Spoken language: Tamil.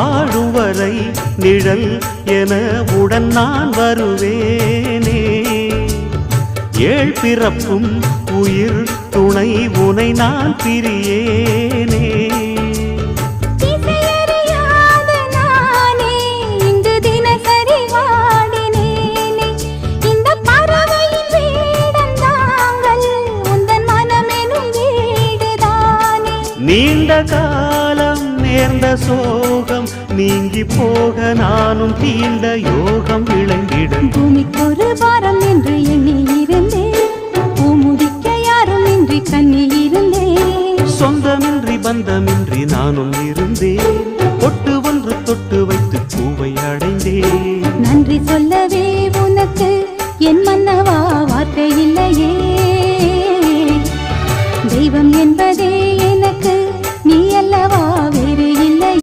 வாழும் வரை நிழல் என உடன் நான் வருவேனே. ஏழ் பிறப்பும் உயிர் துணை உனை நான் பிரியேனே. நீண்ட காலம் நேர்ந்த சோகம் நீங்கி போக நானும் தீண்ட யோகம் விளங்கிடும். பூமிக்கொரு பாரம் என்று எண்ணி இருந்தேன், பூமுடிக்க யாரும் இன்றி கண்ணி இருந்தேன். சொந்தமின்றி பந்தமின்றி நானும் இருந்தேன், பொட்டு ஒன்று தொட்டு வைத்து பூவை அடைந்தேன். நன்றி சொல்லவே உனக்கு என் மன